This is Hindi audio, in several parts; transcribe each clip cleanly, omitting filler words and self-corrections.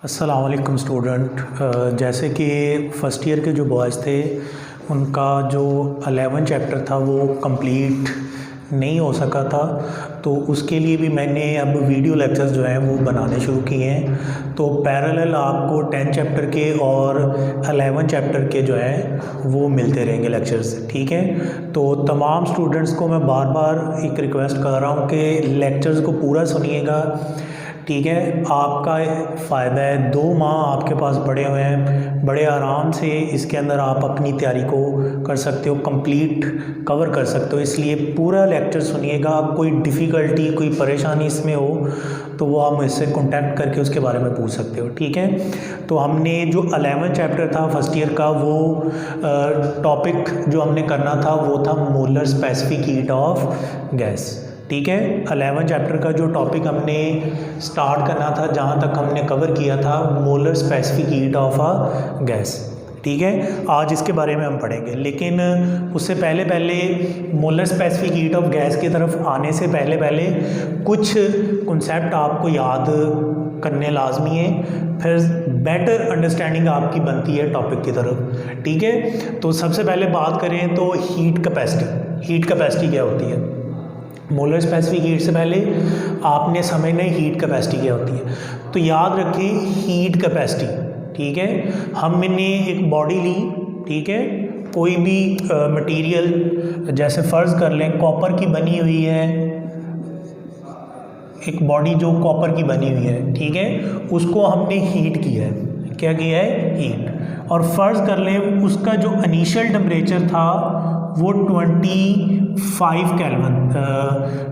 अस्सलाम वालेकुम स्टूडेंट। जैसे कि फ़र्स्ट ईयर के जो बॉयज़ थे उनका जो 11 चैप्टर था वो कंप्लीट नहीं हो सका था, तो उसके लिए भी मैंने अब वीडियो लेक्चर्स जो हैं वो बनाने शुरू किए हैं। तो पैरेलल आपको 10 चैप्टर के और 11 चैप्टर के जो हैं वो मिलते रहेंगे लेक्चर्स, ठीक है। तो तमाम स्टूडेंट्स को मैं बार बार एक रिक्वेस्ट कर रहा हूँ कि लेक्चर्स को पूरा सुनिएगा, ठीक है। आपका फ़ायदा है, 2 माह आपके पास पड़े हुए हैं, बड़े आराम से इसके अंदर आप अपनी तैयारी को कर सकते हो, कंप्लीट कवर कर सकते हो। इसलिए पूरा लेक्चर सुनिएगा। कोई डिफ़िकल्टी, कोई परेशानी इसमें हो तो वो आप मुझसे कांटेक्ट करके उसके बारे में पूछ सकते हो, ठीक है। तो हमने जो 11 चैप्टर था फर्स्ट ईयर का, वो टॉपिक जो हमने करना था वो था molar specific heat of gas, ठीक है। 11 चैप्टर का जो टॉपिक हमने स्टार्ट करना था, जहाँ तक हमने कवर किया था, molar specific heat of a gas, ठीक है। आज इसके बारे में हम पढ़ेंगे, लेकिन उससे पहले molar specific heat of gas की तरफ आने से पहले कुछ कॉन्सेप्ट आपको याद करने लाजमी है, फिर बेटर अंडरस्टैंडिंग आपकी बनती है टॉपिक की तरफ, ठीक है। तो सबसे पहले बात करें तो हीट कैपेसिटी क्या होती है। मोलर स्पेसिफिक हीट से पहले आपने समझना है हीट कैपेसिटी क्या होती है। तो याद रखें हीट कैपेसिटी, ठीक है। हमने एक बॉडी ली, ठीक है, कोई भी मटेरियल, जैसे फ़र्ज़ कर लें कॉपर की बनी हुई है, एक बॉडी जो कॉपर की बनी हुई है, ठीक है, उसको हमने हीट किया है। क्या किया है? हीट। और फ़र्ज़ कर लें उसका जो इनिशियल टेम्परेचर था वो 25 केल्विन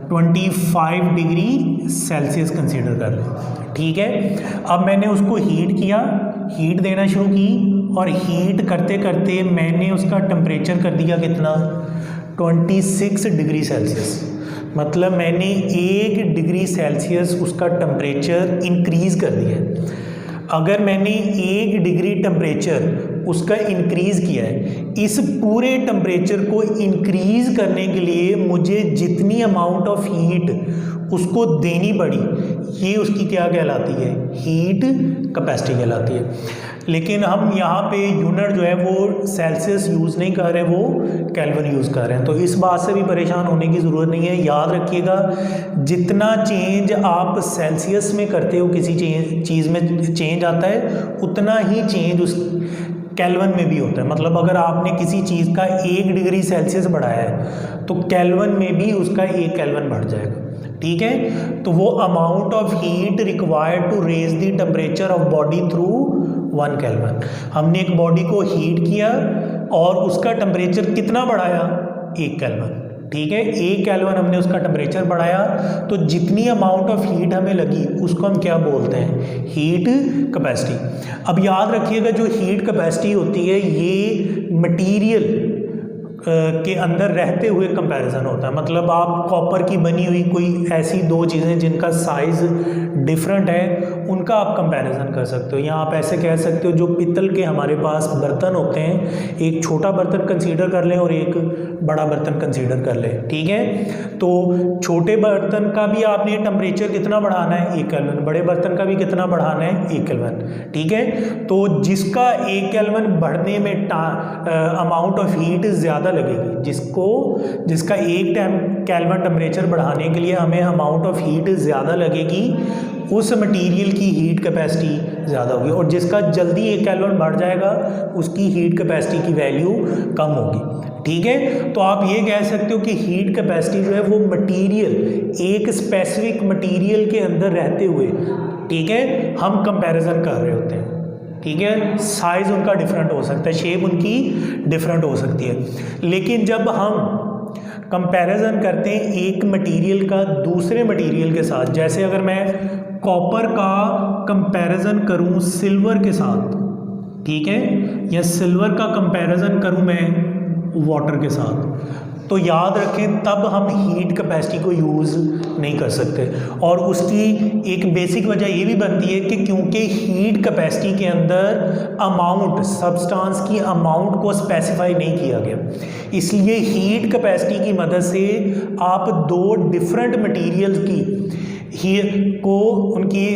25 डिग्री सेल्सियस कंसीडर कर लें, ठीक है। अब मैंने उसको हीट किया, हीट देना शुरू की, और हीट करते करते मैंने उसका टेम्परेचर कर दिया कितना? 26 डिग्री सेल्सियस। मतलब मैंने 1 डिग्री सेल्सियस उसका टेम्परेचर इंक्रीज़ कर दिया। अगर मैंने 1 डिग्री टेम्परेचर उसका इंक्रीज़ किया है, इस पूरे टेम्परेचर को इंक्रीज़ करने के लिए मुझे जितनी अमाउंट ऑफ हीट उसको देनी पड़ी, ये उसकी क्या कहलाती है? हीट कैपेसिटी कहलाती है। लेकिन हम यहाँ पे यूनिट जो है वो सेल्सियस यूज़ नहीं कर रहे, वो केल्विन यूज़ कर रहे हैं। तो इस बात से भी परेशान होने की ज़रूरत नहीं है। याद रखिएगा, जितना चेंज आप सेल्सियस में करते हो, किसी चीज़ में चेंज आता है, उतना ही चेंज उस केल्विन में भी होता है। मतलब अगर आपने किसी चीज़ का 1 डिग्री सेल्सियस बढ़ाया है तो केल्विन में भी उसका 1 केल्विन बढ़ जाएगा, ठीक है। तो वो amount of heat required to raise the temperature of body through 1 kelvin. हमने एक बॉडी को हीट किया और उसका टेम्परेचर कितना बढ़ाया? 1 केल्विन, ठीक है। 1 केल्विन हमने उसका टेम्परेचर बढ़ाया, तो जितनी अमाउंट ऑफ हीट हमें लगी उसको हम क्या बोलते हैं? Heat capacity. अब याद रखिएगा, जो हीट कैपेसिटी होती है ये मटीरियल के अंदर रहते हुए कंपैरिजन होता है। मतलब आप कॉपर की बनी हुई कोई ऐसी 2 चीज़ें जिनका साइज़ डिफरेंट है, उनका आप कंपैरिजन कर सकते हो। या आप ऐसे कह सकते हो, जो पित्तल के हमारे पास बर्तन होते हैं, एक छोटा बर्तन कंसीडर कर लें और एक बड़ा बर्तन कंसीडर कर लें, ठीक है। तो छोटे बर्तन का भी आपने टेम्परेचर कितना बढ़ाना है? 1 केल्विन। बड़े बर्तन का भी कितना बढ़ाना है? 1 केल्विन, ठीक है। तो जिसका 1 केल्विन बढ़ने में अमाउंट ऑफ हीट ज़्यादा लगेगी, जिसका 1 केल्विन टेम्परेचर बढ़ाने के लिए हमें अमाउंट ऑफ हीट ज़्यादा लगेगी, उस मटेरियल की हीट कैपेसिटी ज़्यादा होगी। और जिसका जल्दी 1 केल्विन बढ़ जाएगा उसकी हीट कैपेसिटी की वैल्यू कम होगी, ठीक है। तो आप ये कह सकते हो कि हीट कैपेसिटी जो है वो मटेरियल, एक स्पेसिफिक मटेरियल के अंदर रहते हुए, ठीक है, हम कंपैरिजन कर रहे होते हैं, ठीक है। साइज़ उनका डिफरेंट हो सकता है, शेप उनकी डिफरेंट हो सकती है। लेकिन जब हम कंपैरिजन करते हैं एक मटेरियल का दूसरे मटेरियल के साथ, जैसे अगर मैं कॉपर का कंपैरिजन करूं सिल्वर के साथ, ठीक है, या सिल्वर का कंपैरिजन करूं मैं वाटर के साथ, तो याद रखें तब हम हीट कैपेसिटी को यूज़ नहीं कर सकते। और उसकी एक बेसिक वजह ये भी बनती है कि क्योंकि हीट कैपेसिटी के अंदर अमाउंट, सब्सटेंस की अमाउंट को स्पेसिफाई नहीं किया गया, इसलिए हीट कैपेसिटी की मदद से आप 2 डिफरेंट मटेरियल की उनकी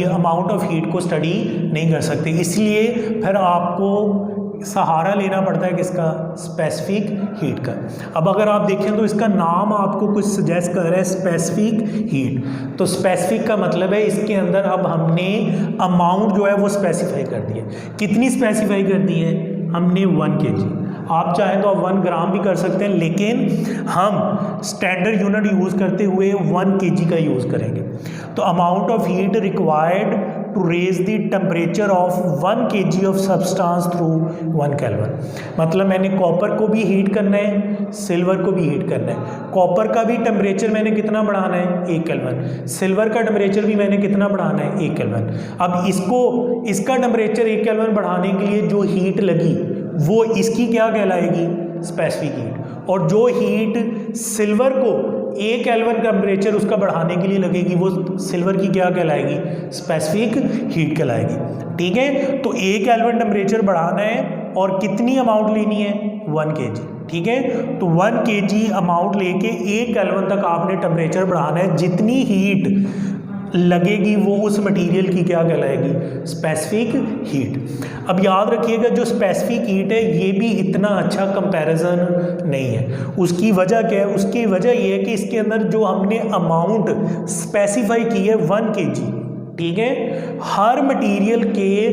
अमाउंट ऑफ हीट को स्टडी नहीं कर सकते, इसलिए फिर आपको सहारा लेना पड़ता है किसका, स्पेसिफिक हीट का। अब अगर आप देखें तो इसका नाम आपको कुछ सजेस्ट कर रहा है, स्पेसिफिक हीट। तो स्पेसिफिक का मतलब है इसके अंदर अब हमने अमाउंट जो है वो स्पेसिफाई कर दी है। कितनी स्पेसिफाई कर दी है हमने, 1 kg। आप चाहें तो आप 1 ग्राम भी कर सकते हैं, लेकिन हम स्टैंडर्ड यूनिट यूज़ करते हुए 1 kg का यूज़ करेंगे। तो amount of heat required to raise the temperature of 1 kg of substance through 1 kelvin. मतलब मैंने कॉपर को भी हीट करना है, सिल्वर को भी हीट करना है। कॉपर का भी टेम्परेचर मैंने कितना बढ़ाना है, 1 केल्विन। सिल्वर का टेम्परेचर भी मैंने कितना बढ़ाना है, 1 केल्विन। अब इसका टेम्परेचर 1 केल्विन बढ़ाने के लिए जो हीट लगी वो इसकी क्या कहलाएगी, स्पेसिफिक हीट। और जो हीट सिल्वर को 1 केल्विन टेम्परेचर उसका बढ़ाने के लिए लगेगी वो सिल्वर की क्या कहलाएगी, स्पेसिफिक हीट कहलाएगी। ठीक है, तो 1 केल्विन टेम्परेचर बढ़ाना है और कितनी अमाउंट लेनी है, 1 kg। ठीक है, तो 1 kg अमाउंट लेके 1 केल्विन तक आपने टेम्परेचर बढ़ाना है। जितनी हीट लगेगी वो उस मटेरियल की क्या कहलाएगी, स्पेसिफिक हीट। अब याद रखिएगा जो स्पेसिफिक हीट है ये भी इतना अच्छा कंपैरिजन नहीं है। उसकी वजह क्या है, उसकी वजह ये है कि इसके अंदर जो हमने अमाउंट स्पेसिफाई की है 1 kg, ठीक है, हर मटेरियल के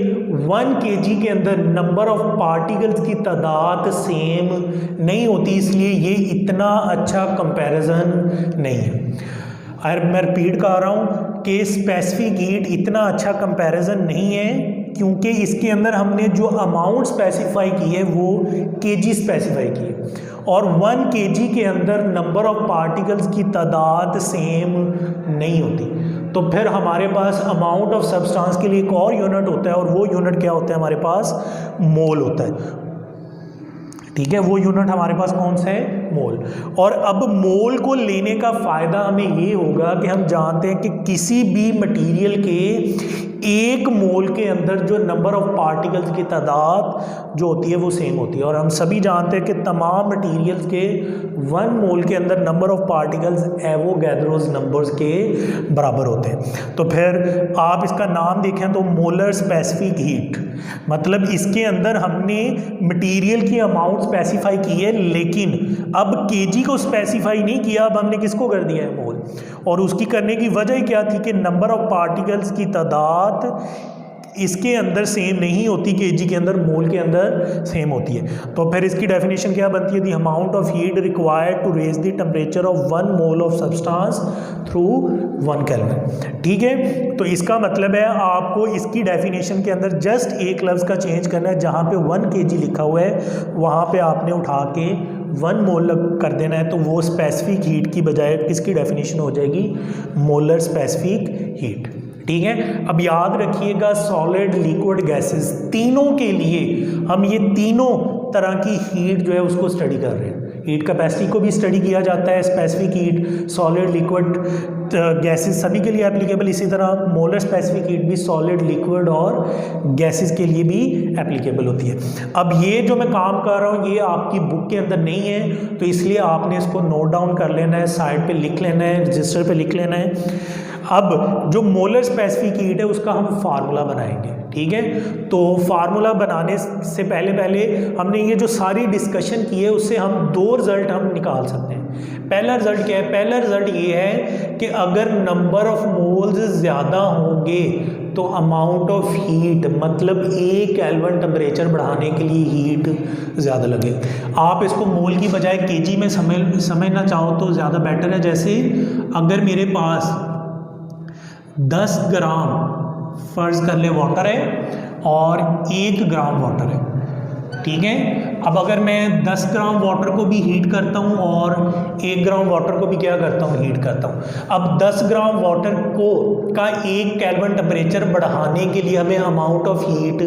1 kg के अंदर नंबर ऑफ पार्टिकल्स की तादाद सेम नहीं होती, इसलिए ये इतना अच्छा कंपैरिजन नहीं है। और मैं रिपीट कर रहा हूँ कि स्पेसिफिक हीट इतना अच्छा कंपैरिजन नहीं है क्योंकि इसके अंदर हमने जो अमाउंट स्पेसिफाई की है वो केजी स्पेसिफाई की है और 1 kg के अंदर नंबर ऑफ पार्टिकल्स की तादाद सेम नहीं होती। तो फिर हमारे पास अमाउंट ऑफ सब्सटेंस के लिए एक और यूनिट होता है और वो यूनिट क्या होता है, हमारे पास मोल होता है। ठीक है, वो यूनिट हमारे पास कौन सा है, मोल। और अब मोल को लेने का फ़ायदा हमें ये होगा कि हम जानते हैं कि किसी भी मटेरियल के 1 मोल के अंदर जो नंबर ऑफ पार्टिकल्स की तादाद जो होती है वो सेम होती है। और हम सभी जानते हैं कि तमाम मटेरियल्स के 1 मोल के अंदर number of particles Avogadro's numbers के बराबर होते हैं। तो फिर आप इसका नाम देखें तो मोलर स्पेसिफिक हीट, मतलब इसके अंदर हमने मटेरियल की अमाउंट स्पेसिफाई की है लेकिन अब केजी को स्पेसिफाई नहीं किया, अब हमने किसको कर दिया है, मोल। और उसकी करने की वजह क्या थी कि नंबर ऑफ पार्टिकल्स की तादाद इसके अंदर सेम नहीं होती, केजी के अंदर, मोल के अंदर सेम होती है। तो फिर इसकी डेफिनेशन क्या बनती है, the amount of heat required to raise the temperature of 1 mole of substance through 1 kelvin. ठीक है, तो इसका मतलब है आपको इसकी डेफिनेशन के अंदर जस्ट एक लफ्ज़ का चेंज करना है, जहाँ पे 1 kg लिखा हुआ है वहाँ पे आपने उठा के 1 मोल कर देना है, तो वो स्पेसिफिक हीट की बजाय किसकी डेफिनेशन हो जाएगी, मोलर स्पेसिफिक हीट। ठीक है, अब याद रखिएगा सॉलिड, लिक्विड, गैसेस, तीनों के लिए हम ये तीनों तरह की हीट जो है उसको स्टडी कर रहे हैं। हीट कैपेसिटी को भी स्टडी किया जाता है, specific heat, solid, liquid, gases सभी के लिए एप्लीकेबल। इसी तरह मोलर स्पेसिफिक हीट भी सॉलिड, लिक्विड और गैसेस के लिए भी एप्लीकेबल होती है। अब ये जो मैं काम कर रहा हूँ ये आपकी बुक के अंदर नहीं है, तो इसलिए आपने इसको नोट डाउन कर लेना है, साइड पे लिख लेना है, रजिस्टर पे लिख लेना है। अब जो मोलर स्पेसिफिक हीट है उसका हम फार्मूला बनाएंगे। ठीक है, तो फार्मूला बनाने से पहले हमने ये जो सारी डिस्कशन की है उससे हम 2 रिजल्ट हम निकाल सकते हैं। पहला रिजल्ट क्या है, पहला रिजल्ट ये है कि अगर नंबर ऑफ मोल्स ज़्यादा होंगे तो अमाउंट ऑफ हीट, मतलब 1 केल्विन टेम्परेचर बढ़ाने के लिए हीट ज़्यादा लगे। आप इसको मोल की बजाय केजी में समझना चाहो तो ज़्यादा बेटर है। जैसे अगर मेरे पास 10 ग्राम फ़र्ज़ कर ले वाटर है और 1 ग्राम वाटर है, ठीक है। अब अगर मैं 10 ग्राम वाटर को भी हीट करता हूँ और 1 ग्राम वाटर को भी क्या करता हूँ, हीट करता हूँ। अब 10 ग्राम वाटर का 1 केल्विन टेम्परेचर बढ़ाने के लिए हमें अमाउंट ऑफ हीट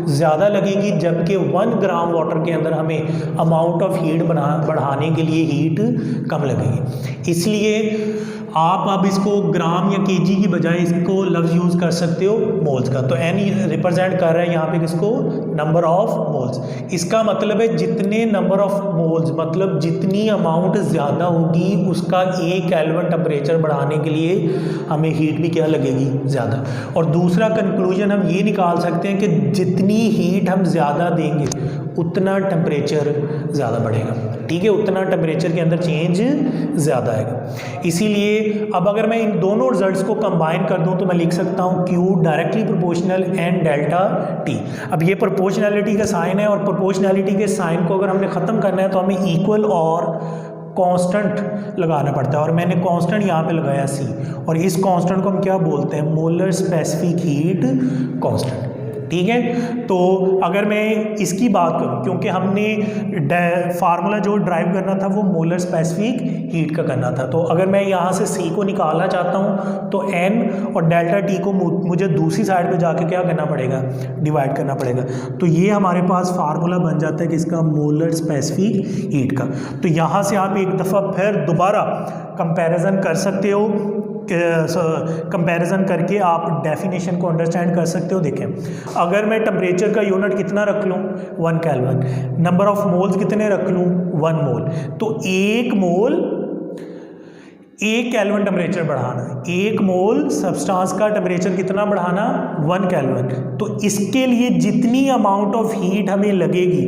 ज़्यादा लगेगी, जबकि 1 ग्राम वाटर के अंदर हमें अमाउंट ऑफ हीट बढ़ाने के लिए हीट कम लगेगी। इसलिए आप अब इसको ग्राम या केजी की बजाय इसको लफ्ज़ यूज़ कर सकते हो मोल्स का। तो एन रिप्रेजेंट कर रहा है यहाँ पे किसको, नंबर ऑफ मोल्स। इसका मतलब है जितने नंबर ऑफ मोल्स मतलब जितनी अमाउंट ज़्यादा होगी उसका 1 केल्विन टेम्परेचर बढ़ाने के लिए हमें हीट भी क्या लगेगी, ज़्यादा। और दूसरा कंक्लूजन हम ये निकाल सकते हैं कि जितनी हीट हम ज़्यादा देंगे उतना टेम्परेचर ज़्यादा बढ़ेगा, ठीक है, उतना टेम्परेचर के अंदर चेंज ज़्यादा आएगा। इसीलिए अब अगर मैं इन दोनों रिजल्ट्स को कंबाइन कर दूं तो मैं लिख सकता हूं Q directly proportional n delta T। अब ये प्रोपोर्शनैलिटी का साइन है और प्रोपोर्शनैलिटी के साइन को अगर हमने ख़त्म करना है तो हमें इक्वल और कांस्टेंट लगाना पड़ता है, और मैंने कांस्टेंट यहाँ पे लगाया C, और इस कांस्टेंट को हम क्या बोलते हैं, मोलर स्पेसिफिक हीट कांस्टेंट, ठीक है। तो अगर मैं इसकी बात करूं, क्योंकि हमने फार्मूला जो ड्राइव करना था वो मोलर स्पेसिफिक हीट का करना था, तो अगर मैं यहाँ से C को निकालना चाहता हूँ तो N और डेल्टा T को मुझे दूसरी साइड पे जाके क्या करना पड़ेगा, डिवाइड करना पड़ेगा। तो ये हमारे पास फार्मूला बन जाता है कि इसका मोलर स्पेसिफिक हीट का। तो यहाँ से आप एक दफ़ा फिर दोबारा कंपैरिजन कर सकते हो, कंपैरिजन करके आप डेफिनेशन को अंडरस्टैंड कर सकते हो। देखें, अगर मैं टेम्परेचर का यूनिट कितना रख लूँ 1 केल्विन, नंबर ऑफ मोल्स कितने रख लूँ 1 मोल, तो 1 मोल 1 केल्विन टेम्परेचर बढ़ाना, 1 मोल सब्सटेंस का टेम्परेचर कितना बढ़ाना 1 केल्विन। तो इसके लिए जितनी अमाउंट ऑफ हीट हमें लगेगी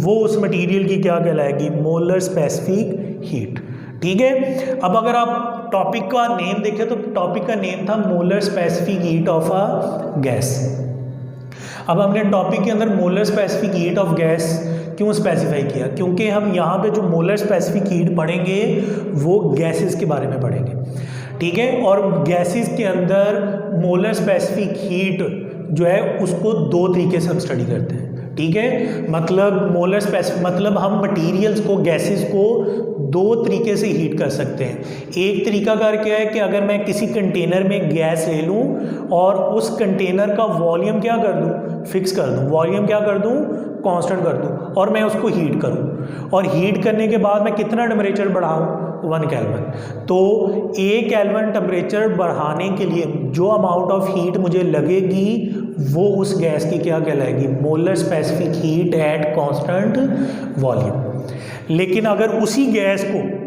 वो उस मटेरियल की क्या कहलाएगी, मोलर स्पेसिफिक हीट, ठीक है। अब अगर आप टॉपिक का नेम देखें तो टॉपिक का नेम था molar specific heat of a gas. अब हमने टॉपिक के अंदर molar specific heat of gas क्यों स्पेसिफाई किया, क्योंकि हम यहाँ पे जो मोलर स्पेसिफिक हीट पढ़ेंगे वो गैसेस के बारे में पढ़ेंगे, ठीक है। और गैसेस के अंदर मोलर स्पेसिफिक हीट जो है उसको 2 तरीके से हम स्टडी करते हैं, ठीक है। मतलब मोलर स्पेसिफिक मतलब हम मटेरियल्स को, गैसेस को 2 तरीके से हीट कर सकते हैं। एक तरीका कार क्या है कि अगर मैं किसी कंटेनर में गैस ले लूँ और उस कंटेनर का वॉल्यूम क्या कर दूँ, फिक्स कर दूँ, वॉल्यूम क्या कर दूँ, कांस्टेंट कर दूँ, और मैं उसको हीट करूँ, और हीट करने के बाद मैं कितना टेम्परेचर बढ़ाऊँ 1 केल्विन। तो 1 केल्विन टेम्परेचर बढ़ाने के लिए जो अमाउंट ऑफ हीट मुझे लगेगी वो उस गैस की क्या कहलाएगी, molar specific heat at constant volume. लेकिन अगर उसी गैस को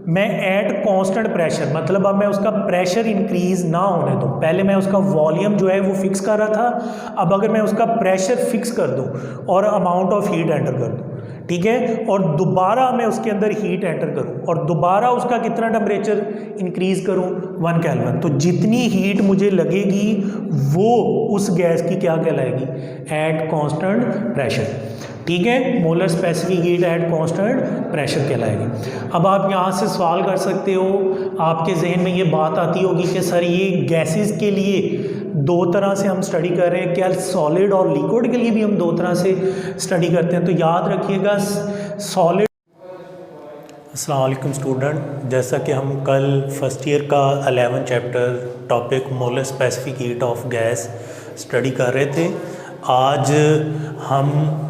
मैं एट कांस्टेंट प्रेशर, मतलब अब मैं उसका प्रेशर इंक्रीज ना होने दूं, पहले मैं उसका वॉल्यूम जो है वो फिक्स कर रहा था, अब अगर मैं उसका प्रेशर फिक्स कर दूं और अमाउंट ऑफ हीट एंटर कर दूं, ठीक है, और दोबारा मैं उसके अंदर हीट एंटर करूं और दोबारा उसका कितना टेम्परेचर इंक्रीज करूं 1 केल्विन, तो जितनी हीट मुझे लगेगी वो उस गैस की क्या कहलाएगी, एट कांस्टेंट प्रेशर, ठीक है, molar specific heat at constant pressure कहलाएगी। अब आप यहाँ से सवाल कर सकते हो, आपके जहन में ये बात आती होगी कि सर ये गैसेस के लिए 2 तरह से हम स्टडी कर रहे हैं, क्या सॉलिड और लिक्विड के लिए भी हम 2 तरह से स्टडी करते हैं? तो याद रखिएगा सॉलिड। अस्सलाम वालेकुम स्टूडेंट, जैसा कि हम कल फर्स्ट ईयर का 11 chapter topic molar specific heat of gas study कर रहे थे, आज हम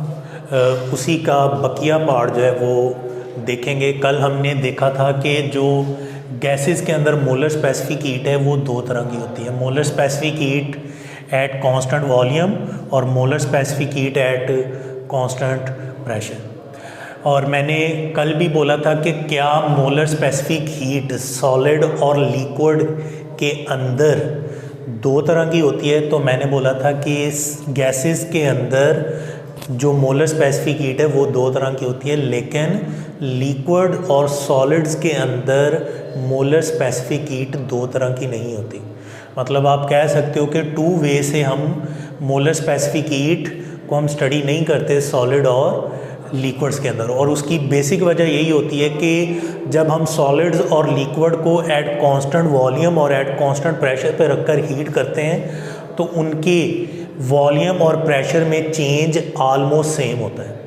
उसी का बकिया पार्ट जो है वो देखेंगे। कल हमने देखा था कि जो गैसेस के अंदर मोलर स्पेसिफिक हीट है वो 2 तरह की होती है, molar specific heat at constant volume और molar specific heat at constant pressure. और मैंने कल भी बोला था कि क्या मोलर स्पेसिफिक हीट सॉलिड और लिक्विड के अंदर 2 तरह की होती है, तो मैंने बोला था कि गैसेस के अंदर जो मोलर स्पेसिफिक हीट है वो 2 तरह की होती है, लेकिन लिक्विड और सॉलिड्स के अंदर मोलर स्पेसिफिक हीट 2 तरह की नहीं होती। मतलब आप कह सकते हो कि 2 वे से हम मोलर स्पेसिफिक हीट को हम स्टडी नहीं करते सॉलिड और लिक्विड्स के अंदर, और उसकी बेसिक वजह यही होती है कि जब हम सॉलिड्स और लिक्विड को एट कांस्टेंट वॉल्यूम और एट कांस्टेंट प्रेशर पर रखकर हीट करते हैं तो उनके वॉल्यूम और प्रेशर में चेंज आलमोस्ट सेम होता है।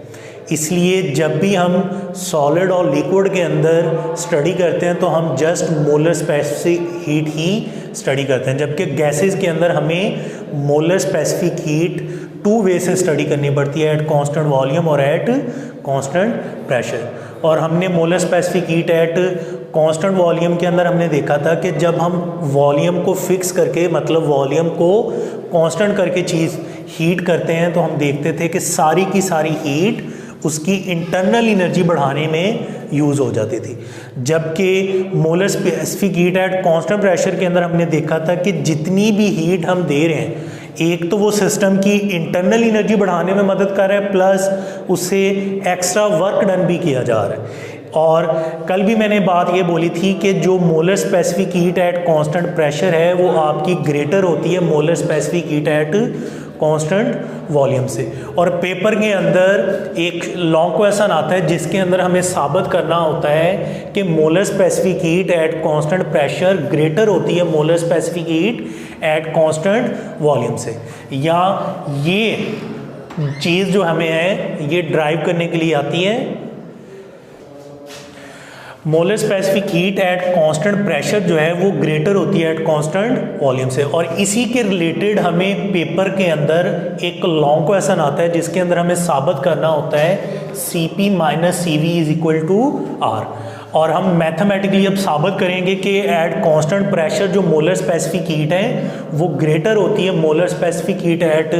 इसलिए जब भी हम सॉलिड और लिक्विड के अंदर स्टडी करते हैं तो हम जस्ट मोलर स्पेसिफिक हीट ही स्टडी करते हैं, जबकि गैसेस के अंदर हमें molar specific heat two way से स्टडी करनी पड़ती है, एट कांस्टेंट वॉल्यूम और एट कांस्टेंट प्रेशर। और हमने molar specific heat at constant volume के अंदर हमने देखा था कि जब हम वॉल्यूम को फिक्स करके, मतलब वॉल्यूम को कांस्टेंट करके चीज़ हीट करते हैं, तो हम देखते थे कि सारी की सारी हीट उसकी इंटरनल एनर्जी बढ़ाने में यूज़ हो जाती थी। जबकि molar specific heat at constant pressure के अंदर हमने देखा था कि जितनी भी हीट हम दे रहे हैं, एक तो वो सिस्टम की इंटरनल एनर्जी बढ़ाने में मदद कर रहा है, प्लस उससे एक्स्ट्रा वर्क डन भी किया जा रहा है। और कल भी मैंने बात ये बोली थी कि जो molar specific heat at constant pressure है वो आपकी ग्रेटर होती है molar specific heat at constant volume से। और पेपर के अंदर एक लॉन्ग क्वेश्चन आता है जिसके अंदर हमें साबित करना होता है कि molar specific heat at constant pressure greater होती है molar specific heat at constant volume से। या ये चीज़ जो हमें है ये ड्राइव करने के लिए आती है, molar specific heat at constant pressure जो है वो ग्रेटर होती है एट कांस्टेंट वॉल्यूम से। और इसी के रिलेटेड हमें पेपर के अंदर एक लॉन्ग क्वेश्चन आता है जिसके अंदर हमें साबित करना होता है Cp minus CV is equal to R। और हम मैथमेटिकली अब साबित करेंगे कि एट कांस्टेंट प्रेशर जो मोलर स्पेसिफिक हीट है वो ग्रेटर होती है molar specific heat at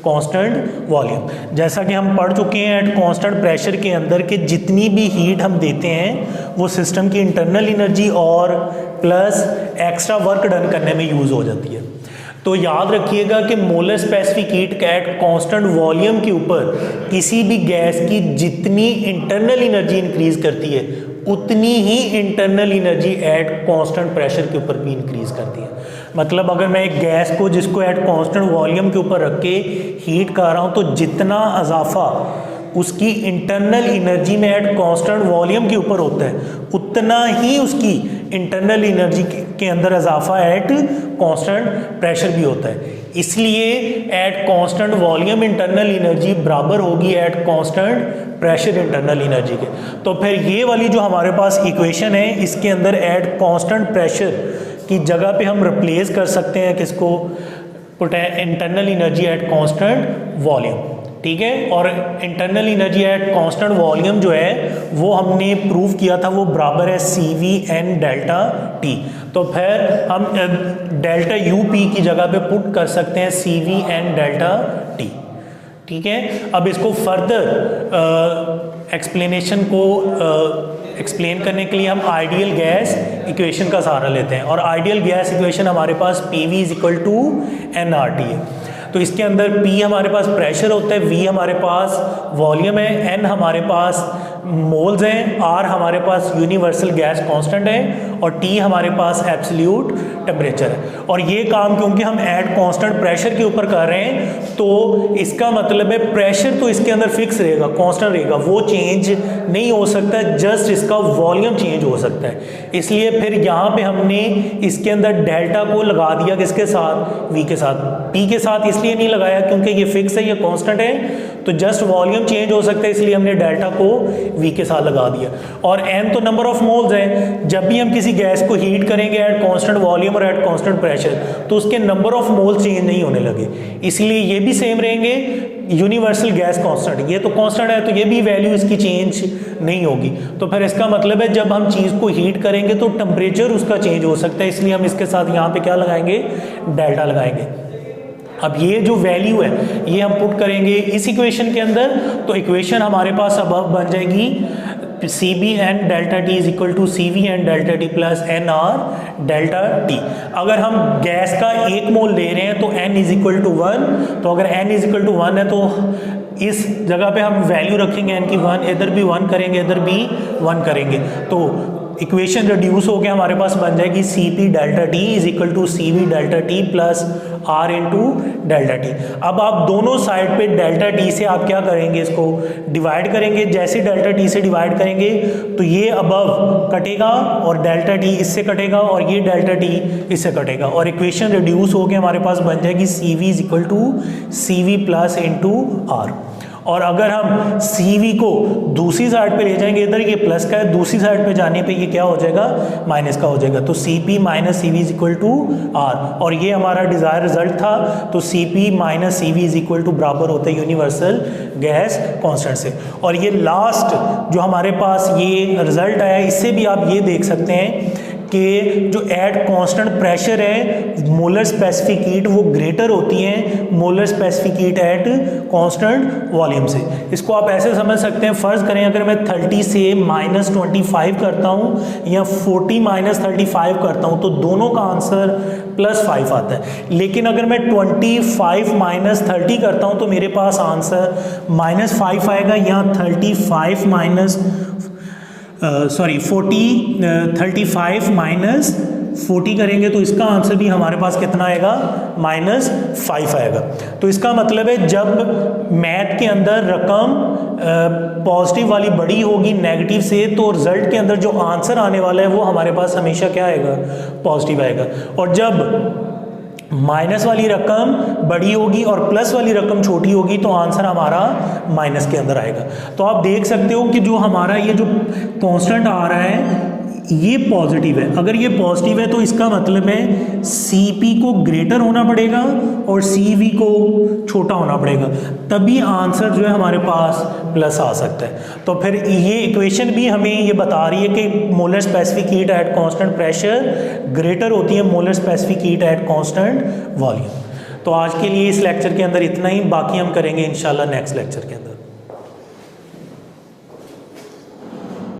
constant volume. जैसा कि हम पढ़ चुके हैं एट कांस्टेंट प्रेशर के अंदर कि जितनी भी हीट हम देते हैं वो सिस्टम की इंटरनल एनर्जी और प्लस एक्स्ट्रा वर्क डन करने में यूज़ हो जाती है। तो याद रखिएगा कि molar specific heat at constant volume के ऊपर किसी भी गैस की जितनी इंटरनल एनर्जी इंक्रीज करती है उतनी ही internal energy at constant pressure के ऊपर भी इंक्रीज करती है। मतलब अगर मैं एक गैस को जिसको एट कांस्टेंट वॉल्यूम के ऊपर रख के हीट कर रहा हूँ तो जितना इजाफा उसकी इंटरनल एनर्जी में एट कांस्टेंट वॉल्यूम के ऊपर होता है उतना ही उसकी इंटरनल एनर्जी के अंदर इजाफा एट कांस्टेंट प्रेशर भी होता है। इसलिए eight constant volume internal energy बराबर होगी eight constant pressure internal energy के। तो फिर ये वाली जो हमारे पास इक्वेशन है इसके अंदर एट कांस्टेंट प्रेशर की जगह पे हम रिप्लेस कर सकते हैं किसको, internal energy at constant volume. ठीक है, और internal energy at constant volume जो है वो हमने प्रूव किया था वो बराबर है CV n डेल्टा T। तो फिर हम डेल्टा UP की जगह पे पुट कर सकते हैं CV n डेल्टा T। ठीक है, अब इसको फर्दर एक्सप्लेनेशन को एक्सप्लेन करने के लिए हम आइडियल गैस इक्वेशन का सहारा लेते हैं। और आइडियल गैस इक्वेशन हमारे पास PV is equal to nRT है। तो इसके अंदर P हमारे पास प्रेशर होता है, V हमारे पास वॉल्यूम है, N हमारे पास मोल्स हैं, R हमारे पास यूनिवर्सल गैस कांस्टेंट है और T हमारे पास एब्सोल्यूट टेम्परेचर है। और ये काम क्योंकि हम एट कांस्टेंट प्रेशर के ऊपर कर रहे हैं तो इसका मतलब है प्रेशर तो इसके अंदर फिक्स रहेगा, कांस्टेंट रहेगा, वो चेंज नहीं हो सकता, जस्ट इसका वॉल्यूम चेंज हो सकता है। इसलिए फिर यहाँ पे हमने इसके अंदर डेल्टा को लगा दिया किसके साथ, V के साथ। P के साथ इसलिए नहीं लगाया क्योंकि ये फिक्स है, ये कांस्टेंट है, तो जस्ट वॉल्यूम चेंज हो सकता है, इसलिए हमने डेल्टा को V के साथ लगा दिया। और N तो नंबर ऑफ मोल्स है, जब भी हम किसी गैस को हीट करेंगे एट कांस्टेंट वॉल्यूम और एट कांस्टेंट प्रेशर तो उसके नंबर ऑफ मोल्स चेंज नहीं होने लगे, इसलिए ये भी सेम रहेंगे, यूनिवर्सल गैस कांस्टेंट। ये तो कांस्टेंट है तो ये भी वैल्यू इसकी चेंज नहीं होगी। तो फिर इसका मतलब है जब हम चीज़ को हीट करेंगे तो टेम्परेचर उसका चेंज हो सकता है, इसलिए हम इसके साथ यहाँ पे क्या लगाएंगे, डेल्टा लगाएंगे। अब ये जो वैल्यू है ये हम पुट करेंगे इस इक्वेशन के अंदर, तो इक्वेशन हमारे पास अब बन जाएगी CB n delta T is equal to CV n delta T plus NR delta T। अगर हम गैस का 1 मोल ले रहे हैं तो n इज इक्वल टू 1, तो अगर n इज इक्वल टू 1 है तो इस जगह पे हम वैल्यू रखेंगे n की 1, इधर भी 1 करेंगे, इधर भी 1 करेंगे, तो इक्वेशन रिड्यूस होकर हमारे पास बन जाएगी CP delta T is equal to CV delta T plus R into delta T। अब आप दोनों साइड पे डेल्टा T से आप क्या करेंगे, इसको डिवाइड करेंगे। जैसे डेल्टा T से डिवाइड करेंगे तो ये अबव कटेगा और डेल्टा T इससे कटेगा और ये डेल्टा T इससे कटेगा और इक्वेशन रिड्यूस होकर हमारे पास बन जाएगी CV is equal to CV plus into R। और अगर हम CV को दूसरी साइड पे ले जाएंगे, इधर ये प्लस का है, दूसरी साइड पे जाने पे ये क्या हो जाएगा, माइनस का हो जाएगा। तो CP minus CV is equal to R, और ये हमारा डिजायर रिजल्ट था। तो CP minus CV is equal to बराबर होता है यूनिवर्सल गैस कांस्टेंट से। और ये लास्ट जो हमारे पास ये रिजल्ट आया, इससे भी आप ये देख सकते हैं कि जो एट कांस्टेंट प्रेशर है मोलर स्पेसिफिक हीट वो ग्रेटर होती है molar specific heat at constant volume से। इसको आप ऐसे समझ सकते हैं, फ़र्ज़ करें अगर मैं 30 से -25 करता हूँ या 40 -35 करता हूँ तो दोनों का आंसर +5 आता है। लेकिन अगर मैं 25 - 30 करता हूँ तो मेरे पास आंसर -5 आएगा। यहाँ 35 -40 करेंगे तो इसका आंसर भी हमारे पास कितना आएगा, -5 आएगा। तो इसका मतलब है जब मैथ के अंदर रकम पॉजिटिव वाली बड़ी होगी नेगेटिव से, तो रिजल्ट के अंदर जो आंसर आने वाला है वो हमारे पास हमेशा क्या आएगा, पॉजिटिव आएगा। और जब माइनस वाली रकम बड़ी होगी और प्लस वाली रकम छोटी होगी तो आंसर हमारा माइनस के अंदर आएगा। तो आप देख सकते हो कि जो हमारा ये जो कांस्टेंट आ रहा है ये पॉजिटिव है। अगर ये पॉजिटिव है तो इसका मतलब है CP को ग्रेटर होना पड़ेगा और CV को छोटा होना पड़ेगा, तभी आंसर जो है हमारे पास प्लस आ सकता है। तो फिर ये इक्वेशन भी हमें ये बता रही है कि molar specific heat at constant pressure greater होती है molar specific heat at constant volume. तो आज के लिए इस लेक्चर के अंदर इतना ही, बाकी हम करेंगे इंशाल्लाह नेक्स्ट लेक्चर के अंदर।